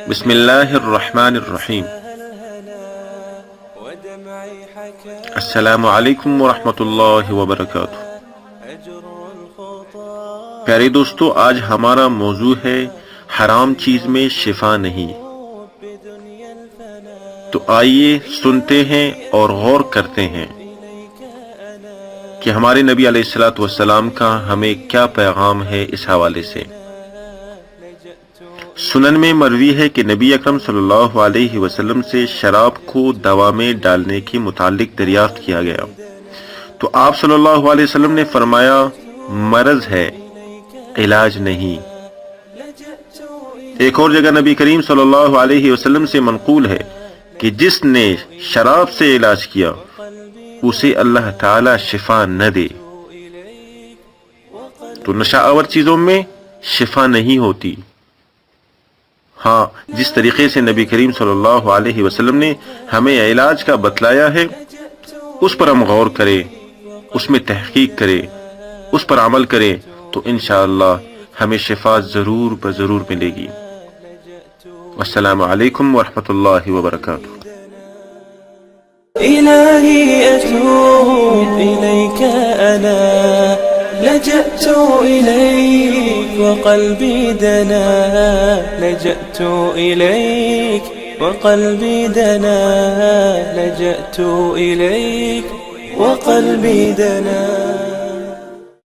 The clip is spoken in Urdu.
بسم اللہ الرحمن الرحیم۔ السلام علیکم ورحمۃ اللہ وبرکاتہ۔ پیارے دوستو، آج ہمارا موضوع ہے حرام چیز میں شفا نہیں۔ تو آئیے سنتے ہیں اور غور کرتے ہیں کہ ہمارے نبی علیہ الصلوۃ والسلام کا ہمیں کیا پیغام ہے اس حوالے سے۔ سنن میں مروی ہے کہ نبی اکرم صلی اللہ علیہ وسلم سے شراب کو دوا میں ڈالنے کے متعلق دریافت کیا گیا تو آپ صلی اللہ علیہ وسلم نے فرمایا، مرض ہے، علاج نہیں۔ ایک اور جگہ نبی کریم صلی اللہ علیہ وسلم سے منقول ہے کہ جس نے شراب سے علاج کیا اسے اللہ تعالی شفا نہ دے۔ تو نشہ آور چیزوں میں شفا نہیں ہوتی۔ ہاں، جس طریقے سے نبی کریم صلی اللہ علیہ وسلم نے ہمیں علاج کا بتلایا ہے اس پر ہم غور کریں، اس میں تحقیق کریں، اس پر عمل کریں تو انشاءاللہ ہمیں شفا ضرور بضرور ملے گی۔ السلام علیکم ورحمۃ اللہ وبرکاتہ۔ إلهي أتوب إليك أنا لجأت إليك وقلبي دنا، لجأت إليك وقلبي دنا، لجأت إليك وقلبي دنا۔